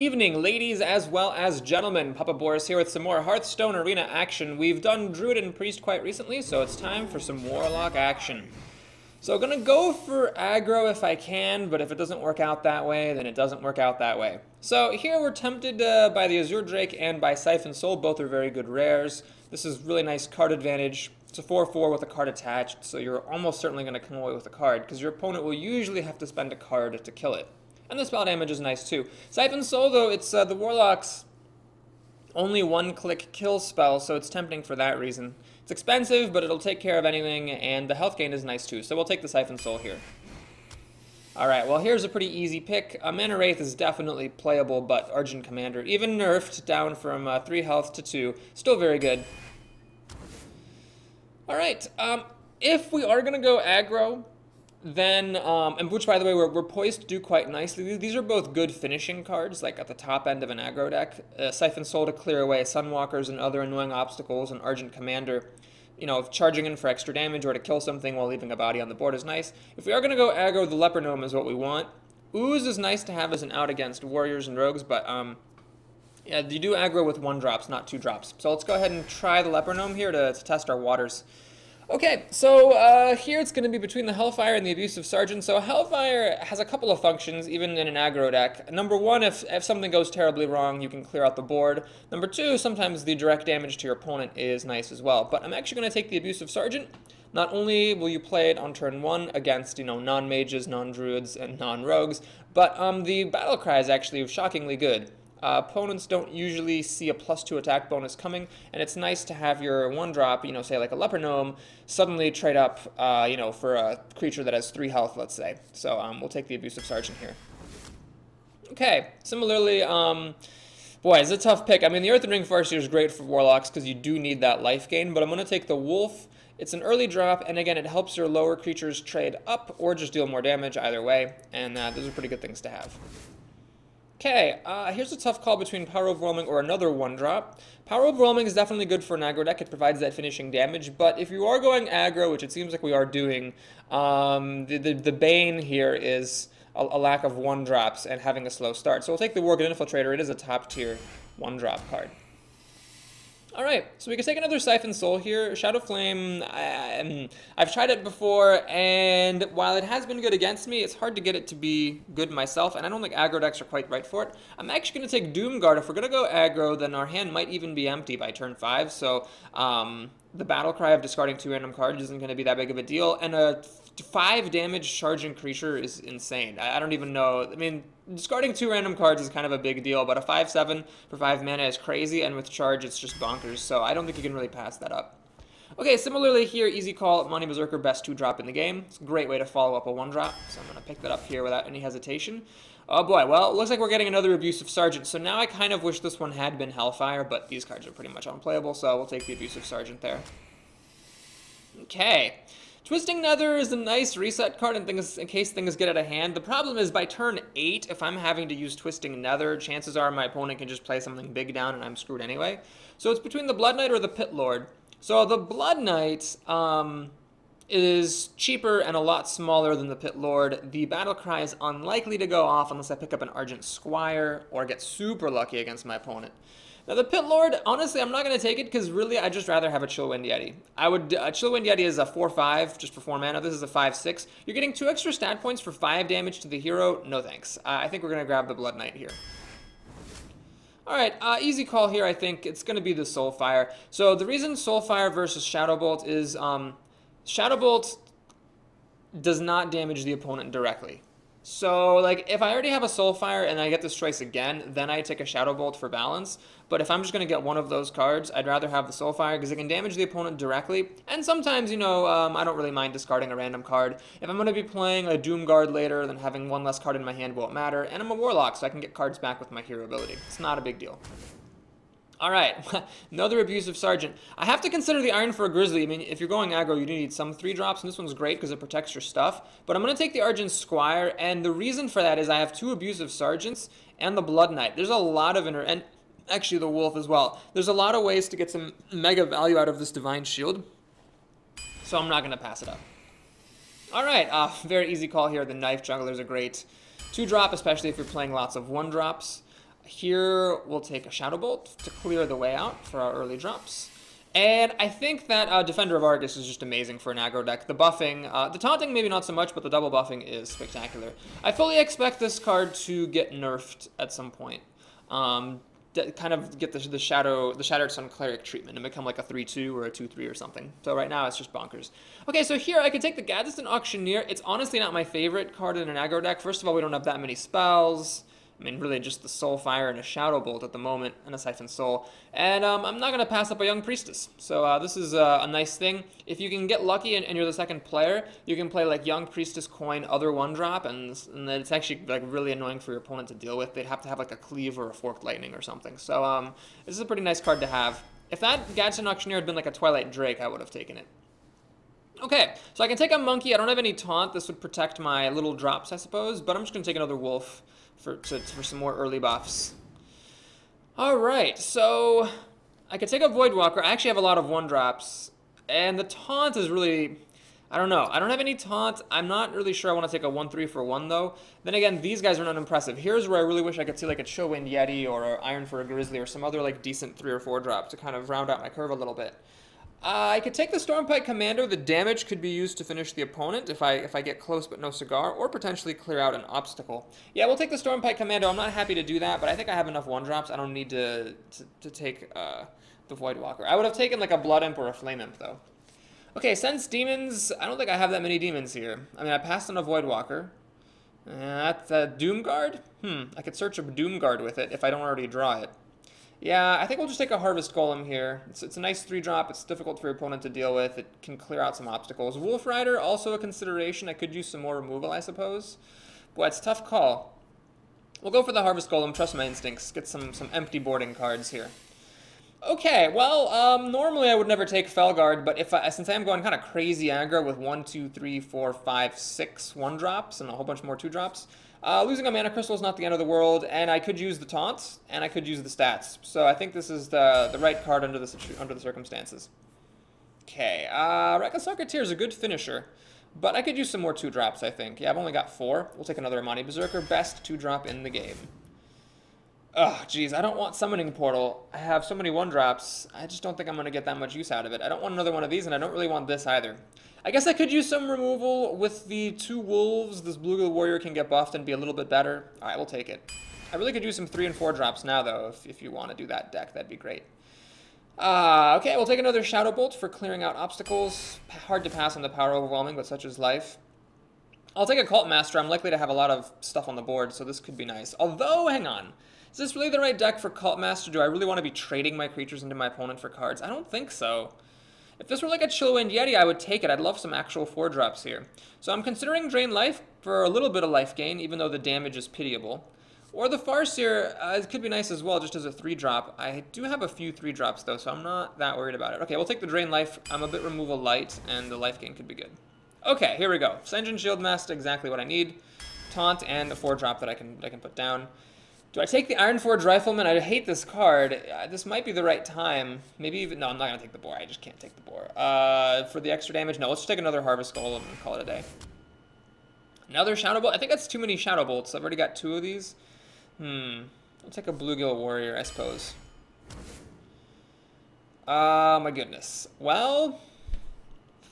Evening, ladies as well as gentlemen. Papa Boris here with some more Hearthstone arena action. We've done Druid and Priest quite recently, so it's time for some Warlock action. So I'm gonna go for aggro if I can, but if it doesn't work out that way, then it doesn't work out that way. So here we're tempted by the Azure Drake and by Siphon Soul. Both are very good rares. This is really nice card advantage. It's a 4/4 with a card attached, so you're almost certainly gonna come away with a card, because your opponent will usually have to spend a card to kill it. And the spell damage is nice too. Siphon Soul, though, it's the Warlock's only one-click kill spell, so it's tempting for that reason. It's expensive, but it'll take care of anything, and the health gain is nice too, so we'll take the Siphon Soul here. Alright, well here's a pretty easy pick. Mana Wraith is definitely playable, but Argent Commander, even nerfed down from 3 health to 2, still very good. Alright, if we are going to go aggro, then, and which, by the way, we're poised to do quite nicely. These are both good finishing cards, like at the top end of an aggro deck. Siphon Soul to clear away Sunwalkers and other annoying obstacles, and Argent Commander, you know, charging in for extra damage or to kill something while leaving a body on the board is nice. If we are going to go aggro, the Leper Gnome is what we want. Ooze is nice to have as an out against warriors and rogues, but, yeah, you do aggro with 1-drops, not 2-drops. So let's go ahead and try the Leper Gnome here to test our waters. Okay, so here it's going to be between the Hellfire and the Abusive Sergeant. So Hellfire has a couple of functions, even in an aggro deck. Number one, if something goes terribly wrong, you can clear out the board. Number two, sometimes the direct damage to your opponent is nice as well. But I'm actually going to take the Abusive Sergeant. Not only will you play it on turn 1 against, you know, non-mages, non-druids, and non-rogues, but the battle cry is actually shockingly good. Opponents don't usually see a +2 attack bonus coming, and it's nice to have your 1-drop, you know, say like a Leper Gnome, suddenly trade up, you know, for a creature that has 3 health, let's say. So we'll take the Abusive Sergeant here. Okay, similarly, boy, it's a tough pick. I mean, the Earthen Ring Farseer is great for Warlocks because you do need that life gain, but I'm going to take the Wolf. It's an early drop, and again, it helps your lower creatures trade up or just deal more damage either way, and those are pretty good things to have. Okay, here's a tough call between Power Overwhelming or another 1-drop. Power Overwhelming is definitely good for an aggro deck. It provides that finishing damage, but if you are going aggro, which it seems like we are doing, the bane here is a lack of 1-drops and having a slow start. So we'll take the Worgen Infiltrator. It is a top-tier 1-drop card. Alright, so we can take another Siphon Soul here. Shadow Flame, I've tried it before, and while it has been good against me, it's hard to get it to be good myself, and I don't think aggro decks are quite right for it. I'm actually going to take Doomguard. If we're going to go aggro, then our hand might even be empty by turn 5, so the battle cry of discarding 2 random cards isn't going to be that big of a deal, and a 5 damage charging creature is insane. I don't even know. I mean, discarding 2 random cards is kind of a big deal, but a 5/7 for 5 mana is crazy, and with charge, it's just bonkers, so I don't think you can really pass that up. Okay, similarly here, easy call, Monty Berserker, best 2-drop in the game. It's a great way to follow up a 1-drop, so I'm going to pick that up here without any hesitation. Oh boy, well, it looks like we're getting another Abusive Sergeant, so now I kind of wish this one had been Hellfire, but these cards are pretty much unplayable, so we'll take the Abusive Sergeant there. Okay. Twisting Nether is a nice reset card in case things get out of hand. The problem is by turn 8, if I'm having to use Twisting Nether, chances are my opponent can just play something big down and I'm screwed anyway. So it's between the Blood Knight or the Pit Lord. So the Blood Knight is cheaper and a lot smaller than the Pit Lord. The Battle Cry is unlikely to go off unless I pick up an Argent Squire or get super lucky against my opponent. Now the Pit Lord, honestly, I'm not going to take it because really I'd just rather have a Chillwind Yeti. Chillwind Yeti is a 4/5 just for 4 mana. This is a 5/6. You're getting 2 extra stat points for 5 damage to the hero. No thanks. I think we're going to grab the Blood Knight here. Alright, easy call here, I think. It's going to be the Soulfire. So the reason Soulfire versus Shadowbolt is Shadowbolt does not damage the opponent directly. So, like, if I already have a Soulfire and I get this choice again, then I take a Shadowbolt for balance. But if I'm just going to get one of those cards, I'd rather have the Soulfire because it can damage the opponent directly. And sometimes, you know, I don't really mind discarding a random card. If I'm going to be playing a Doomguard later, then having one less card in my hand won't matter. And I'm a Warlock, so I can get cards back with my hero ability. It's not a big deal. Alright, another Abusive Sergeant. I have to consider the Iron for a Grizzly. I mean, if you're going aggro, you do need some 3-drops, and this one's great because it protects your stuff. But I'm going to take the Argent Squire, and the reason for that is I have 2 Abusive Sergeants and the Blood Knight. There's a lot of and actually the Wolf as well. There's a lot of ways to get some mega value out of this Divine Shield, so I'm not going to pass it up. Alright, very easy call here. The Knife Jungler is a great 2-drop, especially if you're playing lots of 1-drops. Here, we'll take a Shadow Bolt to clear the way out for our early drops. And I think that Defender of Argus is just amazing for an aggro deck. The buffing, the taunting maybe not so much, but the double buffing is spectacular. I fully expect this card to get nerfed at some point. Kind of get the Shattered Sun Cleric treatment and become like a 3-2 or a 2-3 or something. So right now it's just bonkers. Okay, so here I can take the Gadsden Auctioneer. It's honestly not my favorite card in an aggro deck. First of all, we don't have that many spells. I mean, really just the Soulfire and a Shadow Bolt at the moment, and a Siphon Soul. And I'm not going to pass up a Young Priestess. So this is a nice thing. If you can get lucky and you're the second player, you can play like Young Priestess, Coin, other 1-drop, and then it's actually like really annoying for your opponent to deal with. They'd have to have like a Cleave or a Forked Lightning or something. So this is a pretty nice card to have. If that Gadsden Auctioneer had been like a Twilight Drake, I would have taken it. Okay, so I can take a Monkey. I don't have any Taunt. This would protect my little drops, I suppose, but I'm just going to take another Wolf for some more early buffs. Alright, so I could take a Voidwalker. I actually have a lot of 1-drops, and the Taunt is really, I don't know. I don't have any Taunt. I'm not really sure I want to take a 1-3 for 1, though. Then again, these guys are not impressive. Here's where I really wish I could see like a Chillwind Yeti or an Iron for a Grizzly or some other like decent 3 or 4-drop to kind of round out my curve a little bit. I could take the Stormpike Commando. The damage could be used to finish the opponent if I get close but no cigar, or potentially clear out an obstacle. Yeah, we'll take the Stormpike Commando. I'm not happy to do that, but I think I have enough 1-drops. I don't need to take the Voidwalker. I would have taken like a Blood Imp or a Flame Imp, though. Okay, Sense Demons. I don't think I have that many demons here. I mean, I passed on a Voidwalker. That's a Doomguard? I could search a Doomguard with it if I don't already draw it. Yeah, I think we'll just take a Harvest Golem here. It's a nice 3-drop. It's difficult for your opponent to deal with. It can clear out some obstacles. Wolf Rider, also a consideration. I could use some more removal, I suppose. Boy, it's a tough call. We'll go for the Harvest Golem, trust my instincts. Get some empty boarding cards here. Okay, well, normally I would never take Felguard, but since I am going kind of crazy aggro with 1, 2, 3, 4, 5, 6 1-drops and a whole bunch more 2-drops, losing a Mana Crystal is not the end of the world, and I could use the taunts, and I could use the stats. So I think this is the right card under the circumstances. Okay, Reckless Rocketeer is a good finisher, but I could use some more 2-drops, I think. Yeah, I've only got 4. We'll take another Amani Berserker, best 2-drop in the game. Oh, geez, I don't want Summoning Portal. I have so many 1-drops. I just don't think I'm going to get that much use out of it. I don't want another one of these, and I don't really want this either. I guess I could use some removal with the 2 Wolves. This Bluegill Warrior can get buffed and be a little bit better. All right, we'll take it. I really could use some 3 and 4-drops now, though, if you want to do that deck. That'd be great. Okay, we'll take another Shadow Bolt for clearing out obstacles. Hard to pass on the Power Overwhelming, but such is life. I'll take a Cult Master. I'm likely to have a lot of stuff on the board, so this could be nice. Although, hang on. Is this really the right deck for Cult Master? Do I really want to be trading my creatures into my opponent for cards? I don't think so. If this were like a Chillwind Yeti, I would take it. I'd love some actual 4-drops here. So I'm considering Drain Life for a little bit of life gain, even though the damage is pitiable. Or the Farseer, it could be nice as well, just as a 3-drop. I do have a few 3-drops, though, so I'm not that worried about it. Okay, we'll take the Drain Life. I'm a bit removal light, and the life gain could be good. Okay, here we go. Sen'jin Shieldmaster, exactly what I need. Taunt and a 4-drop that I can put down. Do I take the Ironforge Rifleman? I hate this card. This might be the right time. Maybe even... No, I'm not going to take the Boar. I just can't take the Boar. For the extra damage? No, let's just take another Harvest Golem and call it a day. Another Shadow Bolt? I think that's too many Shadow Bolts. I've already got 2 of these. I'll take a Bluegill Warrior, I suppose. My goodness. Well...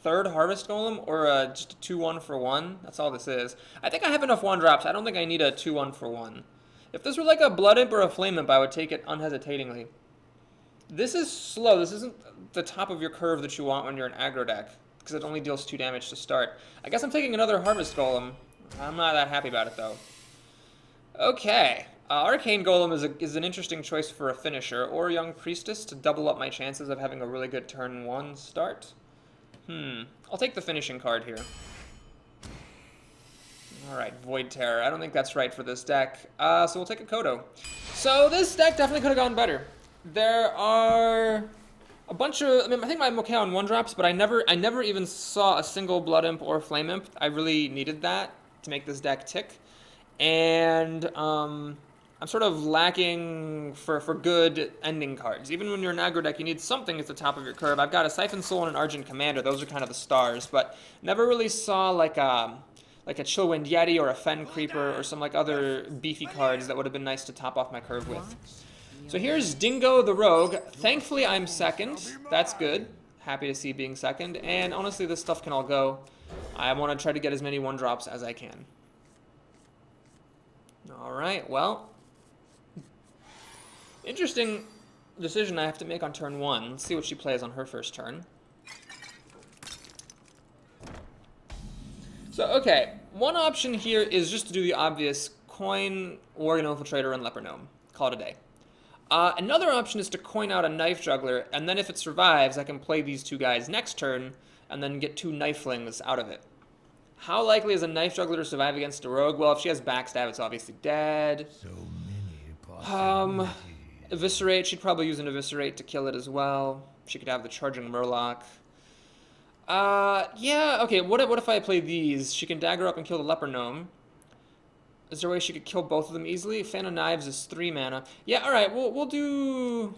3rd Harvest Golem, or just a 2-1 for 1? That's all this is. I think I have enough 1-drops. I don't think I need a 2-1 for 1. If this were like a Blood Imp or a Flame Imp, I would take it unhesitatingly. This is slow. This isn't the top of your curve that you want when you're an aggro deck, because it only deals 2 damage to start. I guess I'm taking another Harvest Golem. I'm not that happy about it, though. Okay. Arcane Golem is an interesting choice for a finisher, or Young Priestess to double up my chances of having a really good turn 1 start. I'll take the finishing card here. Alright, Void Terror. I don't think that's right for this deck. So we'll take a Kodo. So this deck definitely could have gone better. There are a bunch of... I mean, I think I'm okay on 1-drops, but I never even saw a single Blood Imp or Flame Imp. I really needed that to make this deck tick. And I'm sort of lacking for good ending cards. Even when you're an aggro deck, you need something at the top of your curve. I've got a Siphon Soul and an Argent Commander. Those are kind of the stars, but never really saw like like a Chillwind Yeti or a Fen Creeper or some like other beefy cards that would have been nice to top off my curve with. So here's Dingo the Rogue. Thankfully I'm second. That's good. Happy to see being second. And honestly, this stuff can all go. I want to try to get as many 1-drops as I can. Alright, well. Interesting decision I have to make on turn 1. Let's see what she plays on her first turn. So, okay, one option here is just to do the obvious coin, Worgen Infiltrator, and Leper Gnome. Call it a day. Another option is to coin out a Knife Juggler, and then if it survives, I can play these 2 guys next turn, and then get 2 Knifelings out of it. How likely is a Knife Juggler to survive against a Rogue? Well, if she has Backstab, it's obviously dead. So many possibilities. Eviscerate, she'd probably use an Eviscerate to kill it as well. She could have the Charging Murloc. Yeah, okay, what if I play these? She can dagger up and kill the Leper Gnome. Is there a way she could kill both of them easily? Fan of Knives is 3 mana. Yeah, alright, we'll do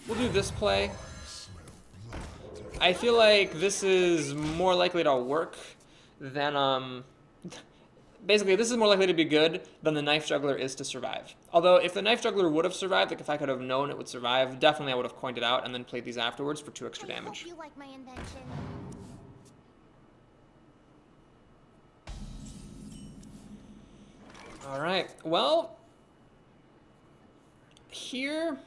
this play. I feel like this is more likely to work than, basically, this is more likely to be good than the Knife Juggler is to survive. Although, if the Knife Juggler would have survived, like if I could have known it would survive, definitely I would have coined it out and then played these afterwards for 2 extra damage. I hope you like my invention. Alright, well, here,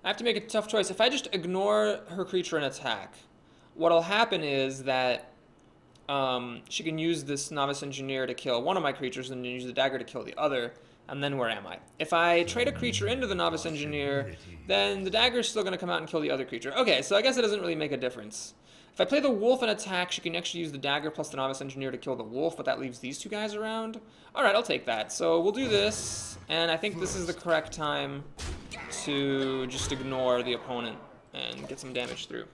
I have to make a tough choice. If I just ignore her creature and attack, what'll happen is that she can use this Novice Engineer to kill one of my creatures and then use the dagger to kill the other, and then where am I? If I trade a creature into the Novice Engineer, then the dagger is still going to come out and kill the other creature. Okay, so I guess it doesn't really make a difference. If I play the Wolf and attack, she can actually use the dagger plus the Novice Engineer to kill the Wolf, but that leaves these 2 guys around. Alright, I'll take that. So we'll do this, and I think this is the correct time to just ignore the opponent and get some damage through.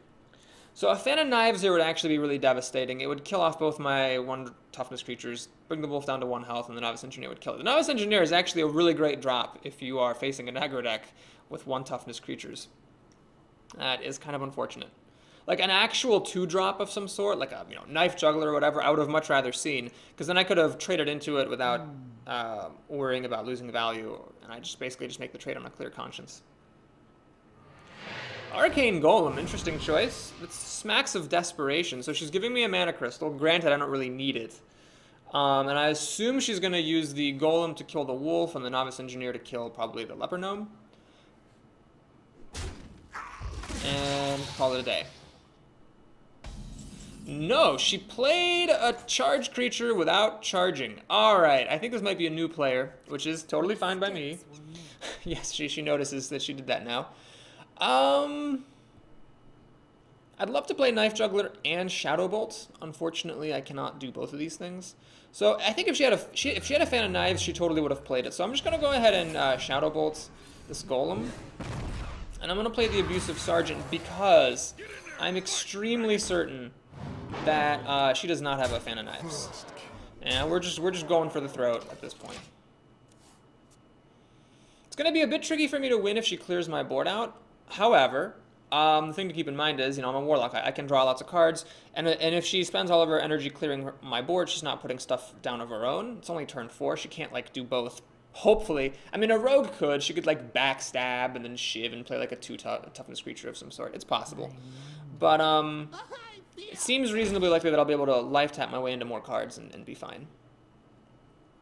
So a Fan of Knives here would actually be really devastating. It would kill off both my 1 toughness creatures, bring the Wolf down to 1 health, and the Novice Engineer would kill it. The Novice Engineer is actually a really great drop if you are facing an aggro deck with 1 toughness creatures. That is kind of unfortunate. Like an actual 2-drop of some sort, like a Knife Juggler or whatever, I would have much rather seen, because then I could have traded into it without worrying about losing value, and I just basically just make the trade on a clear conscience. Arcane Golem, interesting choice. It smacks of desperation, so she's giving me a mana crystal. Granted, I don't really need it. And I assume she's going to use the Golem to kill the Wolf and the Novice Engineer to kill probably the Leper Gnome. And call it a day. No, she played a charged creature without charging. Alright, I think this might be a new player, which is totally fine by me. Yes, she notices that she did that now. I'd love to play Knife Juggler and Shadow Bolt. Unfortunately, I cannot do both of these things. So I think if she had a Fan of Knives, she totally would have played it. So I'm just going to go ahead and Shadow Bolt this Golem. And I'm going to play the Abusive Sergeant because I'm extremely certain that she does not have a Fan of Knives. And we're just going for the throat at this point. It's going to be a bit tricky for me to win if she clears my board out. However, the thing to keep in mind is, I'm a Warlock. I can draw lots of cards, and if she spends all of her energy clearing my board, she's not putting stuff down of her own. It's only turn 4. She can't, like, do both. Hopefully. I mean, a Rogue could. She could, like, backstab and then shiv and play, like, a 2-toughness creature of some sort. It's possible. But, it seems reasonably likely that I'll be able to life tap my way into more cards and be fine.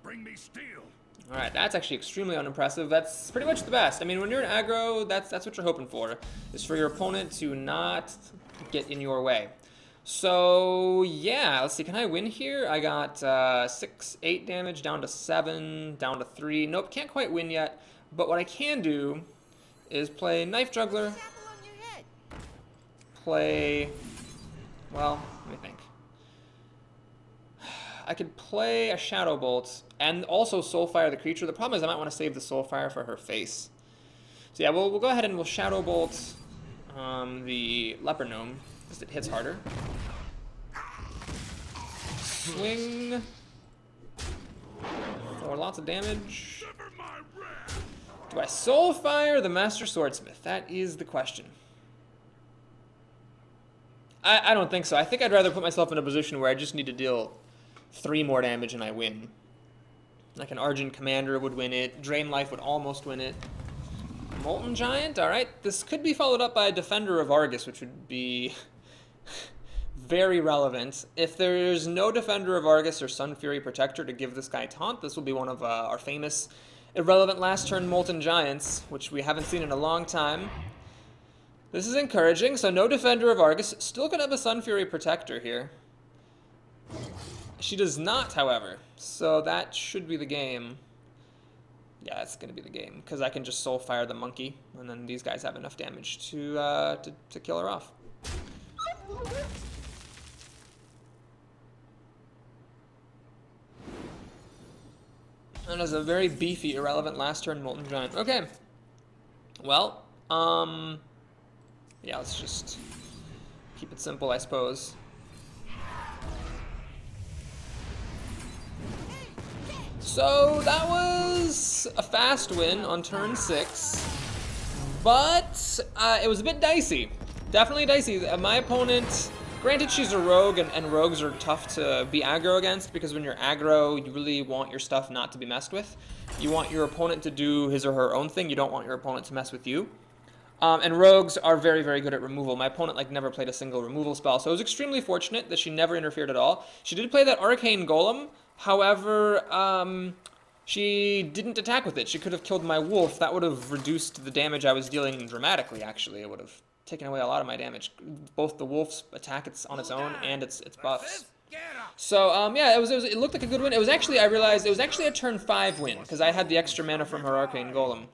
Bring me steel. Alright, that's actually extremely unimpressive. That's pretty much the best. I mean, when you're an aggro, that's what you're hoping for, is for your opponent to not get in your way. So, yeah, let's see. Can I win here? I got 8 damage, down to 7, down to 3. Nope, can't quite win yet. But what I can do is play Knife Juggler, play... Well, let me think. I could play a Shadow Bolt and also Soulfire the creature. The problem is I might want to save the Soulfire for her face. So yeah, we'll go ahead and we'll Shadow Bolt the Leper Gnome, because it hits harder. Swing. For lots of damage. Do I Soulfire the Master Swordsmith? That is the question. I don't think so. I think I'd rather put myself in a position where I just need to deal 3 more damage and I win. Like an Argent Commander would win it. Drain Life would almost win it. Molten Giant? Alright, this could be followed up by a Defender of Argus, which would be very relevant. If there's no Defender of Argus or Sun Fury Protector to give this guy taunt, this will be one of our famous irrelevant last turn Molten Giants, which we haven't seen in a long time. This is encouraging, so no Defender of Argus. Still could have a Sun Fury Protector here. She does not, however, so that should be the game. Yeah, that's going to be the game, because I can just Soul Fire the monkey, and then these guys have enough damage to kill her off. That is a very beefy, irrelevant last turn Molten Giant. Okay. Well, yeah, let's just keep it simple, I suppose. So that was a fast win on turn 6, but it was a bit dicey. Definitely dicey. My opponent, granted she's a rogue, and rogues are tough to be aggro against, because when you're aggro, you really want your stuff not to be messed with. You want your opponent to do his or her own thing. You don't want your opponent to mess with you. And rogues are very, very good at removal. My opponent never played a single removal spell, so it was extremely fortunate that she never interfered at all. She did play that Arcane Golem. However, she didn't attack with it. She could have killed my wolf. That would have reduced the damage I was dealing dramatically, actually. It would have taken away a lot of my damage. Both the wolf's attack on its own and its buffs. So, yeah, it looked like a good win. It was actually, I realized, it was actually a turn 5 win, because I had the extra mana from her Arcane Golem.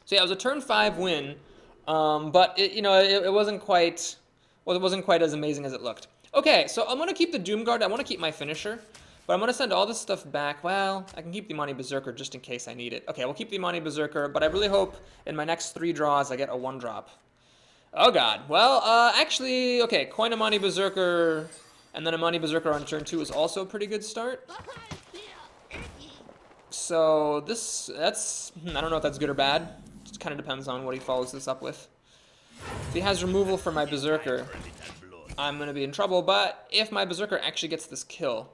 So yeah, it was a turn 5 win, but it wasn't quite, well, it wasn't quite as amazing as it looked. Okay, so I'm going to keep the Doomguard. I want to keep my finisher. But I'm going to send all this stuff back. Well, I can keep the Imani Berserker just in case I need it. Okay, we'll keep the Imani Berserker, but I really hope in my next 3 draws I get a 1-drop. Oh god. Well, actually, okay, coin Imani Berserker, and then Imani Berserker on turn 2 is also a pretty good start. So that's, I don't know if that's good or bad. It just kind of depends on what he follows this up with. If he has removal for my Berserker, I'm going to be in trouble, but if my Berserker actually gets this kill,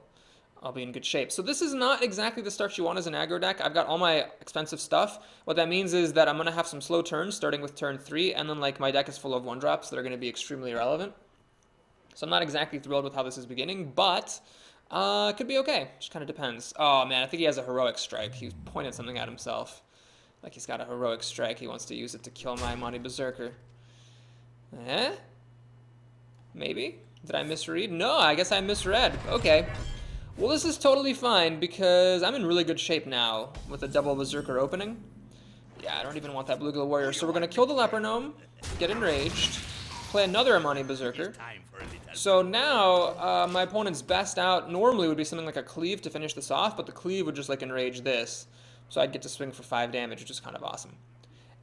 I'll be in good shape. So this is not exactly the start you want as an aggro deck. I've got all my expensive stuff. What that means is that I'm going to have some slow turns, starting with turn 3, and then my deck is full of 1-drops that are going to be extremely irrelevant. So I'm not exactly thrilled with how this is beginning, but it could be okay. Just kind of depends. Oh man, I think he has a Heroic Strike. He pointed something at himself. Like he's got a Heroic Strike. He wants to use it to kill my Imani Berserker. Eh? Maybe? Did I misread? No, I guess I misread. Okay. Well, this is totally fine, because I'm in really good shape now with a double Berserker opening. Yeah, I don't even want that Blue Glow Warrior. So we're going to kill the Leper Gnome, get enraged, play another Imani Berserker. So now, my opponent's best out normally would be something like a Cleave to finish this off, but the Cleave would just enrage this. So I'd get to swing for 5 damage, which is kind of awesome.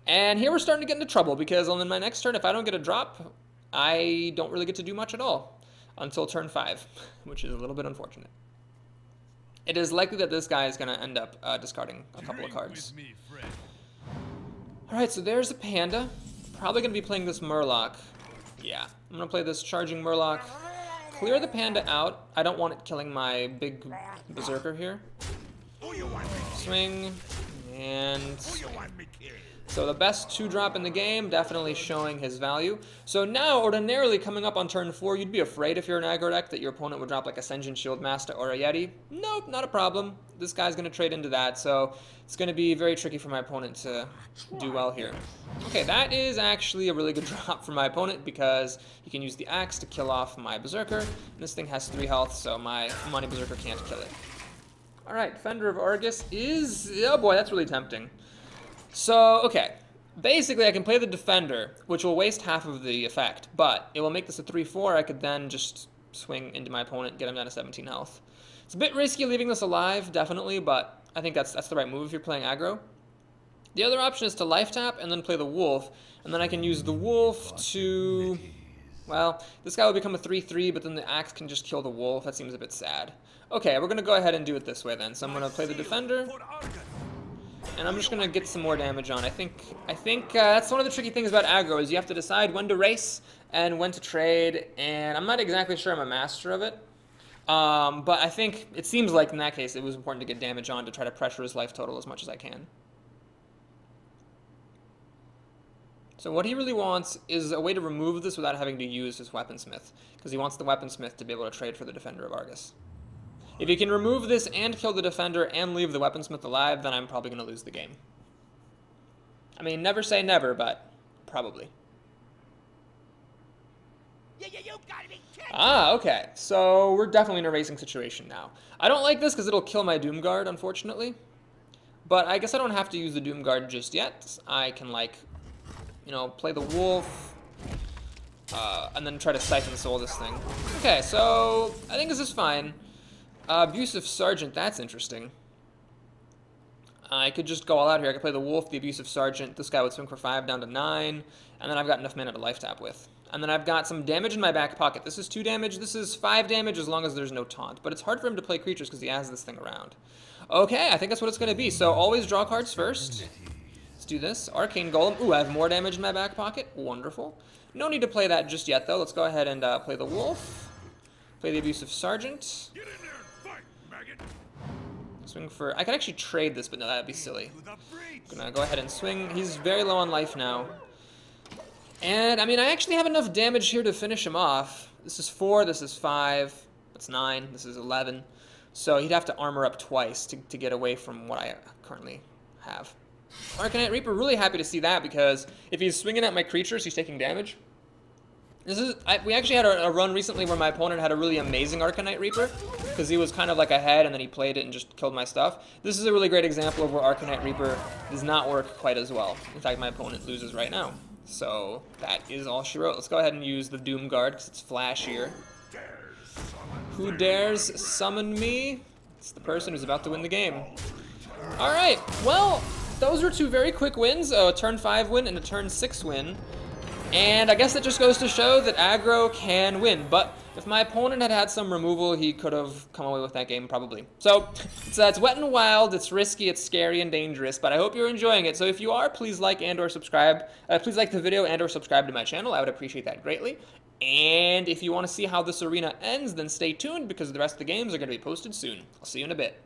And here we're starting to get into trouble, because on my next turn, if I don't get a drop, I don't really get to do much at all until turn 5, which is a little bit unfortunate. It is likely that this guy is going to end up discarding a couple of cards. Alright, so there's a Panda. Probably going to be playing this Murloc. Yeah, I'm going to play this Charging Murloc. Clear the Panda out. I don't want it killing my big Berserker here. Swing, and swing. So the best 2-drop in the game, definitely showing his value. So now, ordinarily, coming up on turn 4, you'd be afraid if you're an aggro deck that your opponent would drop like a Senjin Shieldmaster or a Yeti. Nope, not a problem. This guy's going to trade into that, so it's going to be very tricky for my opponent to do well here. Okay, that is actually a really good drop for my opponent, because he can use the axe to kill off my Berserker. And this thing has 3 health, so my Imani Berserker can't kill it. Alright, Defender of Argus is... oh boy, that's really tempting. So, okay, basically I can play the Defender, which will waste half of the effect, but it will make this a 3-4. I could then just swing into my opponent, get him down to 17 health. It's a bit risky leaving this alive, definitely, but I think that's the right move if you're playing aggro. The other option is to life tap and then play the Wolf, and then I can use the Wolf to... well, this guy will become a 3-3, but then the axe can just kill the Wolf. That seems a bit sad. Okay, we're going to go ahead and do it this way then. So I'm going to play the Defender. And I'm just going to get some more damage on. I think that's one of the tricky things about aggro, is you have to decide when to race and when to trade, and I'm not exactly sure I'm a master of it. But I think it seems like in that case it was important to get damage on to try to pressure his life total as much as I can. So what he really wants is a way to remove this without having to use his weaponsmith, because he wants the weaponsmith to be able to trade for the Defender of Argus. If he can remove this and kill the Defender and leave the weaponsmith alive, then I'm probably going to lose the game. I mean, never say never, but probably. Ah, okay. So we're definitely in a racing situation now. I don't like this because it'll kill my Doom Guard, unfortunately. But I guess I don't have to use the Doom Guard just yet. I can, like, you know, play the Wolf, and then try to Siphon Soul this thing. Okay, so I think this is fine. Abusive Sergeant, that's interesting. I could just go all out here. I could play the Wolf, the Abusive Sergeant. This guy would swing for 5 down to 9, and then I've got enough mana to life tap with. And then I've got some damage in my back pocket. This is 2 damage. This is 5 damage as long as there's no taunt. But it's hard for him to play creatures because he has this thing around. Okay, I think that's what it's going to be. So always draw cards first. Let's do this. Arcane Golem. Ooh, I have more damage in my back pocket. Wonderful. No need to play that just yet, though. Let's go ahead and play the Wolf. Play the Abusive Sergeant. Get in there and fight, maggot. Swing for... I could actually trade this, but no, that'd be silly. I'm gonna go ahead and swing. He's very low on life now. And, I mean, I actually have enough damage here to finish him off. This is 4, this is 5, that's 9, this is 11. So he'd have to armor up twice to get away from what I currently have. Arcanite Reaper, really happy to see that, because if he's swinging at my creatures, he's taking damage. We actually had a run recently where my opponent had a really amazing Arcanite Reaper, because he was kind of like ahead and then he played it and just killed my stuff. This is a really great example of where Arcanite Reaper does not work quite as well. In fact, my opponent loses right now. So that is all she wrote. Let's go ahead and use the Doom Guard because it's flashier. Who dares summon me? It's the person who's about to win the game. Alright, well, those were 2 very quick wins, a turn 5 win and a turn 6 win. And I guess that just goes to show that aggro can win. But if my opponent had had some removal, he could have come away with that game probably. So it's wet and wild, it's risky, it's scary and dangerous, but I hope you're enjoying it. So if you are, please like and or subscribe. Please like the video and or subscribe to my channel. I would appreciate that greatly. And if you want to see how this arena ends, then stay tuned because the rest of the games are going to be posted soon. I'll see you in a bit.